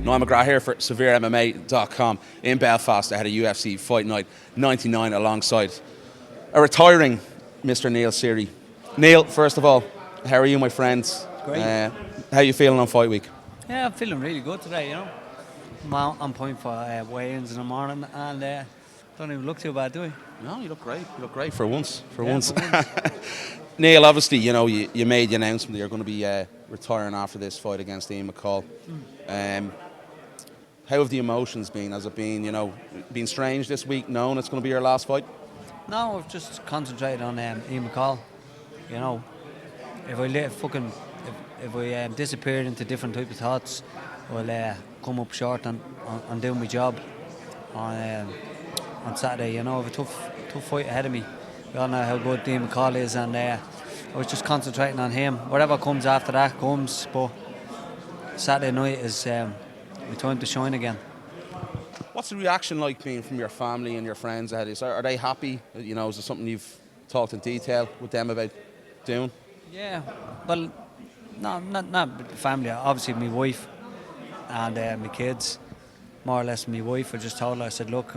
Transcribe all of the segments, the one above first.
Noel McGrath here for SevereMMA.com in Belfast ahead of UFC Fight Night 99 alongside a retiring Mr. Neil Seery. Neil, first of all, how are you, my friends? Great. How are you feeling on fight week? Yeah, I'm feeling really good today, I'm on point for weigh-ins in the morning and don't even look too bad, do I? No, you look great. You look great for once. For Yeah, once. for once. Neil, obviously, you made the announcement that you're going to be retiring after this fight against Ian McCall. How have the emotions been? Has it been strange this week, knowing it's going to be your last fight? No, I've just concentrated on Ian McCall. If I disappeared into different type of thoughts, I'll come up short on doing my job on Saturday. I have a tough fight ahead of me. We all know how good Ian McCall is, and I was just concentrating on him. Whatever comes after that comes, but Saturday night is my time to shine again. What's the reaction like being from your family and your friends ahead of this? Are they happy? Is there something you've talked in detail with them about doing? Yeah, well, no, not family. Obviously, my wife and my kids. More or less, my wife. I just told her, I said, look,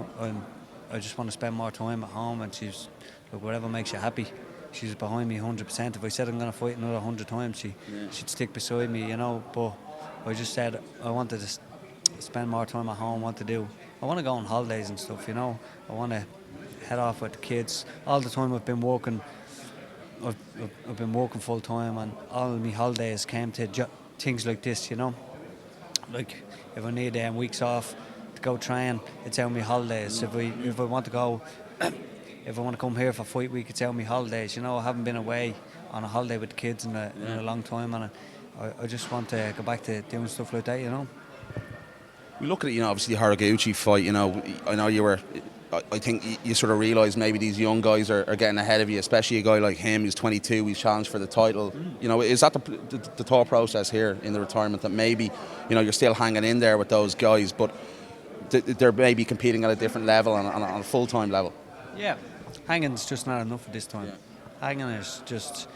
I just want to spend more time at home, and she's, look, whatever makes you happy. She's behind me 100%. If I said I'm going to fight another 100 times, she'd stick beside me, But I just said I wanted to spend more time at home. I want to go on holidays and stuff, I want to head off with the kids. All the time I've been working. I've been working full time, and all of my holidays came to things like this, Like if I need weeks off to go train, it's out my holidays. If I want to go, if I want to come here for fight week, it's out my holidays. I haven't been away on a holiday with the kids in a long time, and I just want to go back to doing stuff like that, We look at it, obviously the Haraguchi fight. I know you were. I think you sort of realise maybe these young guys are getting ahead of you, especially a guy like him who's 22, he's challenged for the title. Is that the thought process here in the retirement, that maybe, you're still hanging in there with those guys, but they're maybe competing at a different level, on a full-time level? Yeah, hanging's just not enough at this time. Yeah. Hanging is just,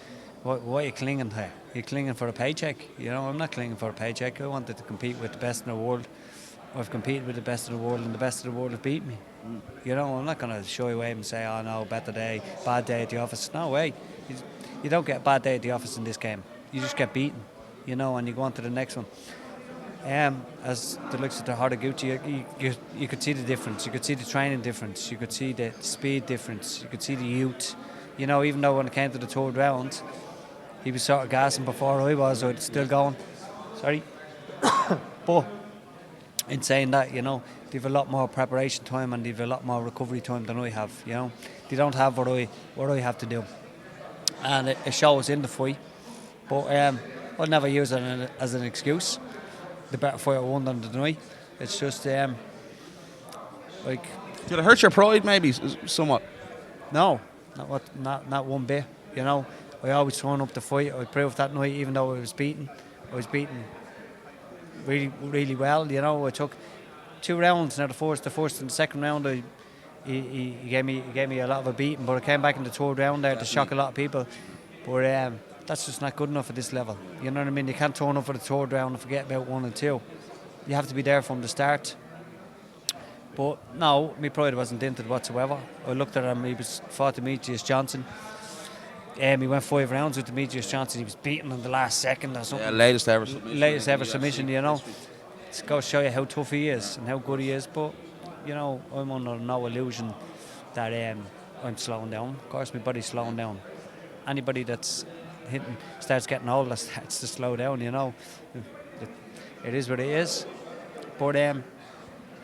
what are you clinging to? You're clinging for a paycheck. I'm not clinging for a paycheck. I wanted to compete with the best in the world. I've competed with the best in the world, and the best of the world have beat me. I'm not going to shy away and say, oh no, bad day at the office. No way. You don't get a bad day at the office in this game. You just get beaten, and you go on to the next one. As the looks of the Haraguchi, you could see the difference. You could see the training difference. You could see the speed difference. You could see the youth. Even though when it came to the third round, he was sort of gassing before I was, so it's still going. Sorry. But in saying that, they've a lot more preparation time and they've a lot more recovery time than I have. They don't have what I have to do, and it shows in the fight. But I'll never use it as an excuse. The better fighter won than the night. It's just did it hurt your pride maybe somewhat? No, not one bit. I always turn up the fight. I proved that night, even though I was beaten really, really well. I took 2 rounds. Now the first and the second round, he gave me a lot of a beating, but I came back in the third round there to shock a lot of people. But that's just not good enough at this level. You know what I mean? You can't turn up for the third round and forget about 1 and 2. You have to be there from the start. But no, my pride wasn't dented whatsoever. I looked at him. He fought Demetrius Johnson. He went 5 rounds with Demetrius Johnson. He was beaten in the last second or something. Yeah, latest ever submission. It's going to show you how tough he is and how good he is. But, I'm under no illusion that I'm slowing down. Of course, my body's slowing down. Anybody that's starts getting older starts to slow down, It is what it is. But,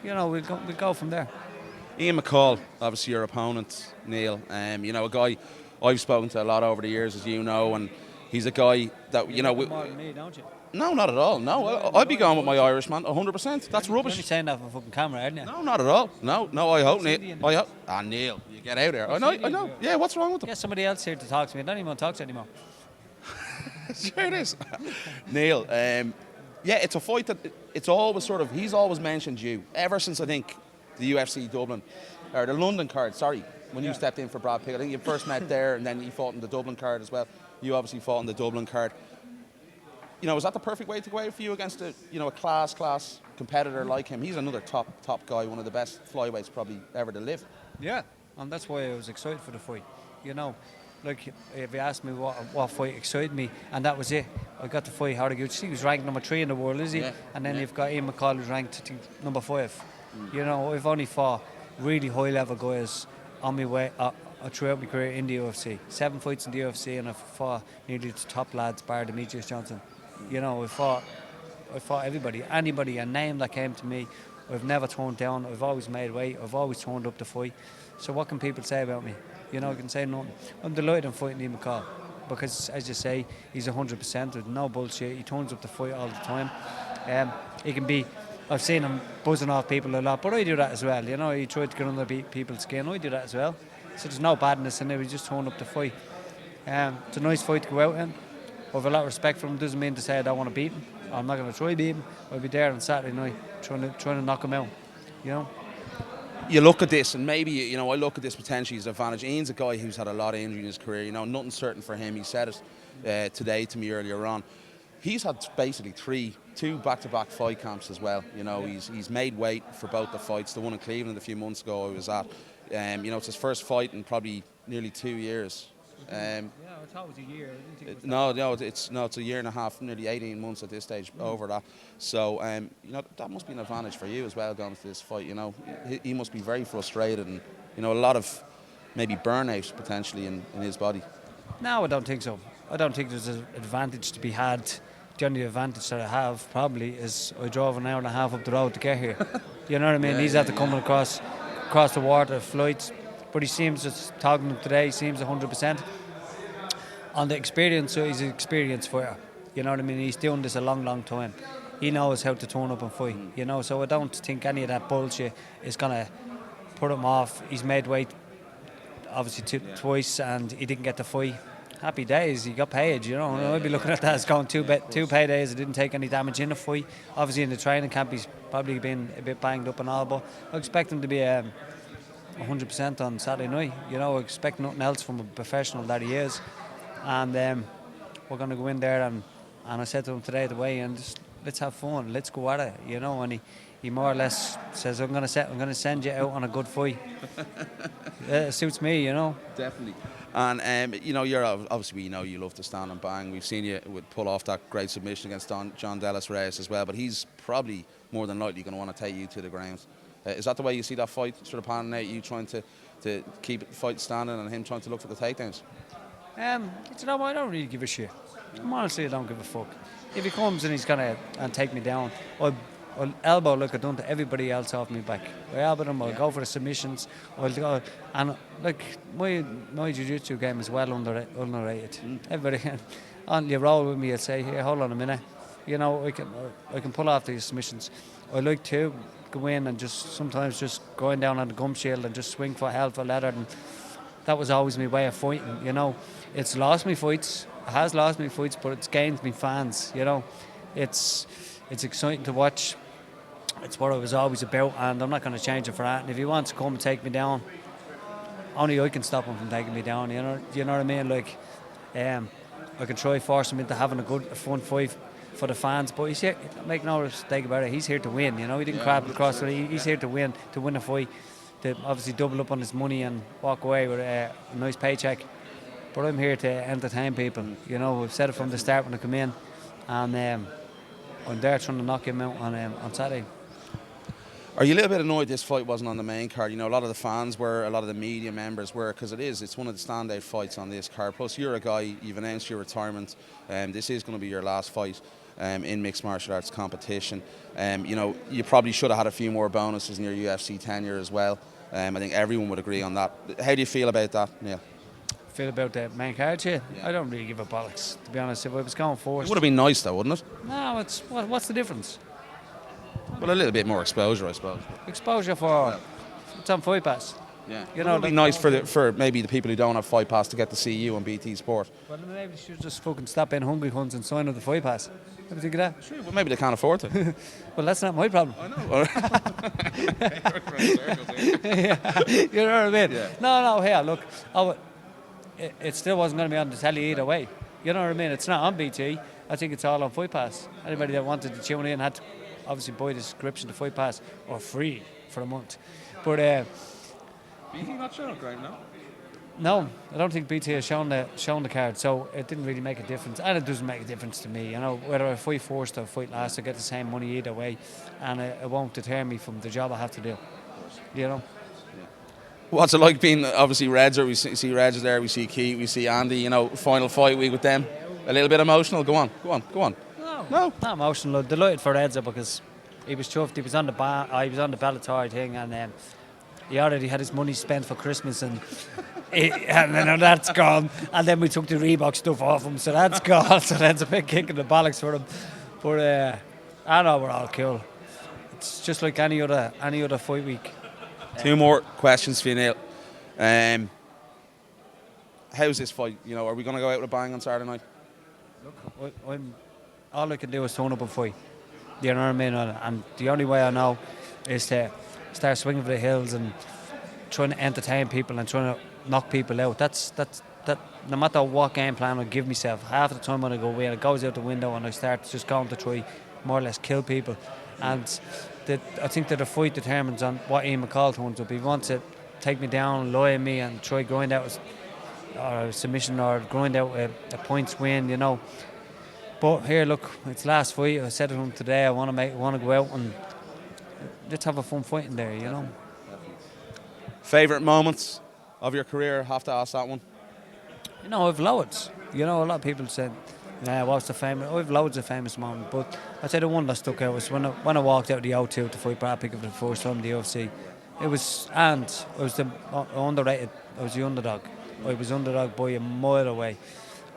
we'll go from there. Ian McCall, obviously your opponent, Neil. A guy I've spoken to a lot over the years, as you know, and he's a guy that, You know more than me, don't you? No, not at all. No, I'd be going with my Irishman, 100%. That's rubbish. You're only saying that for fucking camera, aren't you? No, not at all. No, I hope, Neil. Neil, you get out there. I know. Yeah, what's wrong with him? Yeah, somebody else here to talk to me. I don't even want to talk to you anymore. Sure it is. Neil, it's a fight that it's always he's always mentioned you ever since, I think, the UFC Dublin, or the London card, sorry, when you stepped in for Brad Pitt. I think you first met there, and then you fought in the Dublin card as well. You obviously fought in the Dublin card. is that the perfect way to go out for you against a class competitor like him? He's another top guy, one of the best flyweights probably ever to live. Yeah, and that's why I was excited for the fight. Like if you asked me what fight excited me, and that was it. I got to fight Horiguchi. He was ranked number 3 in the world, is he? Yeah. And then you've got McCall, who's ranked, I think, number 5. I've only fought really high level guys on my way throughout my career in the UFC. 7 fights in the UFC, and I've fought nearly the top lads, bar Demetrius Johnson. I fought everybody, anybody, a name that came to me. I've never turned down. I've always made weight. I've always turned up to fight. So what can people say about me? I can say nothing. I'm delighted I'm fighting Ian McCall because, as you say, he's 100% with no bullshit. He turns up to fight all the time. He can be. I've seen him buzzing off people a lot, but I do that as well. He tried to get under people's skin. I do that as well. So there's no badness in it. We just turn up to fight. It's a nice fight to go out in. I have a lot of respect for him. Doesn't mean to say I don't want to beat him. I'm not going to try beat him. I'll be there on Saturday night trying to knock him out. You look at this, and maybe, I look at this potentially as an advantage. Ian's a guy who's had a lot of injury in his career. Nothing's certain for him. He said it today to me earlier on. He's had basically 2 back-to-back fight camps as well. He's made weight for both the fights. The one in Cleveland a few months ago I was at. It's his first fight in probably nearly 2 years. I thought it was a year. I didn't think it's a year and a half, nearly 18 months at this stage over that. So that must be an advantage for you as well going into this fight. He must be very frustrated, and a lot of maybe burnout potentially in his body. No, I don't think so. I don't think there's an advantage to be had. The only advantage that I have probably is I drove an hour and a half up the road to get here. You know what I mean? He's after coming across the water, flights. But he seems, just talking to him today, he seems 100%. On the experience, so he's an experienced fighter. You know what I mean? He's doing this a long time. He knows how to turn up and fight. So I don't think any of that bullshit is going to put him off. He's made weight, obviously, twice, and he didn't get the fight. Happy days, he got paid, I'd be looking at that as going two paydays. I didn't take any damage in the fight. Obviously, in the training camp, he's probably been a bit banged up and all, but I expect him to be 100% on Saturday night. I expect nothing else from a professional that he is. And we're going to go in there, and I said to him today, the way, and just let's have fun, let's go at it, and he more or less says, I'm going to send you out on a good fight. It suits me, Definitely. And you're obviously, you love to stand and bang. We've seen you pull off that great submission against John Dellis Reyes as well, but he's probably more than likely going to want to take you to the ground. Is that the way you see that fight sort of panning out? You trying to keep the fight standing and him trying to look for the takedowns? I don't really give a shit. Honestly, I don't give a fuck. If he comes and he's going to take me down, I'll elbow like I've done to everybody else off me back. I elbow him, I'll go for the submissions, I'll go, and like my jiu-jitsu game is well underrated. Everybody on you roll with me, I'll say, here, hold on a minute. I can pull off these submissions. I like to go in and just sometimes just going down on the gum shield and just swing for hell for leather, and that was always my way of fighting. It's lost me fights, it has lost me fights, but it's gained me fans. It's exciting to watch. It's what I was always about, and I'm not going to change it for that. And if he wants to come and take me down, only I can stop him from taking me down. You know what I mean? Like, I can try force him into having a fun fight for the fans, but he's here. Make no mistake about it. He's here to win. He didn't crab across. He's here to win a fight, to obviously double up on his money and walk away with a nice paycheck. But I'm here to entertain people. We've said it from the start when I come in, and I'm there trying to knock him out on Saturday. Are you a little bit annoyed this fight wasn't on the main card? A lot of the fans were, a lot of the media members were, because it's one of the standout fights on this card. Plus, you're a guy, you've announced your retirement. This is going to be your last fight in mixed martial arts competition. You probably should have had a few more bonuses in your UFC tenure as well. I think everyone would agree on that. How do you feel about that, Neil? Feel about the main card here? I don't really give a bollocks, to be honest. If I was going first, it would have been nice though, wouldn't it? No, what's the difference? Well, a little bit more exposure, I suppose. Exposure for it's on Fight Pass. Yeah, it would be nice for maybe the people who don't have Fight Pass to get to see you on BT Sport. Well, maybe they should just fucking stop in Hungry Hunts and sign up the Fight Pass. What do you think of that? Sure, well, maybe they can't afford it. Well, that's not my problem. I know. Yeah, you know what I mean? Yeah. No, here, look, it still wasn't going to be on the telly either way. You know what I mean? It's not on BT. I think it's all on Fight Pass. Anybody that wanted to tune in had to obviously buy the subscription to Fight Pass, or free for a month. But BT not showing it right now. no, I don't think BT has shown the card, so it didn't really make a difference, and it doesn't make a difference to me. You know, whether I fight first or fight last, I get the same money either way, and it won't deter me from the job I have to do. You know. What's it like being obviously Reds? Or we see Reds there, we see Keith, we see Andy. You know, final fight week with them. A little bit emotional. Go on. No, not emotional. Delighted for Edza because he was chuffed. He was on the Bellator thing, and he already had his money spent for Christmas, and and that's gone. And then we took the Reebok stuff off him, so that's gone. So that's a big kick in the bollocks for him. But I know we're all cool. It's just like any other fight week. Two more questions for you, Neil. How's this fight? You know, are we going to go out with a bang on Saturday night? Look, all I can do is turn up and fight. You know what I mean? And the only way I know is to start swinging for the hills and trying to entertain people and trying to knock people out. That's no matter what game plan I give myself, half the time when I go away, it goes out the window and I start just going to try more or less kill people. And I think that the fight determines on what Ian McCall turns up. If he wants to take me down, lie at me and try grind out a submission or grind out a points win, you know. But here, look, it's last fight. I said to him today, I want to go out and let's have a fun fight in there, you know. Favourite moments of your career? Have to ask that one. You know, I've loads. You know, a lot of people said, what's the famous? I've loads of famous moments, but I'd say the one that stuck out was when I walked out of the O2 to fight Brad Pickett for the first time in the UFC. I was the underrated. I was the underdog. I was underdog by a mile away.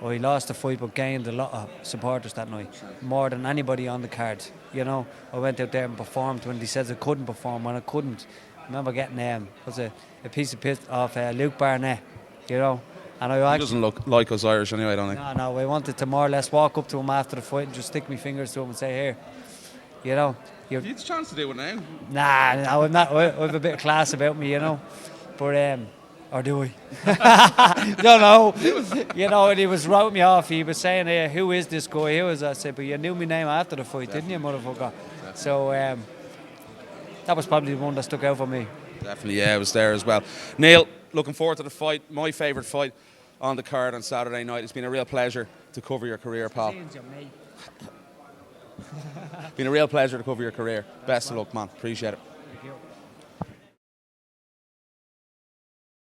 I lost the fight but gained a lot of supporters that night, more than anybody on the card. You know, I went out there and performed when they said I couldn't perform. When I couldn't, I remember getting a piece of piss off Luke Barnett. You know. And he doesn't look like us Irish anyway, I don't think. No, I wanted to more or less walk up to him after the fight and just stick my fingers to him and say, here, you know. You had a chance to do it now. Nah, I'm not. I have a bit of class about me, you know. But, or do we? Don't know. You know, and he was writing me off. He was saying, hey, who is this guy? Who is that? I said, but you knew my name after the fight, didn't you, motherfucker? So, that was probably the one that stuck out for me. Definitely, yeah, I was there as well. Neil, looking forward to the fight. My favourite fight on the card on Saturday night. It's been a real pleasure to cover your career, pal. Been a real pleasure to cover your career. Best of luck, man. Appreciate it.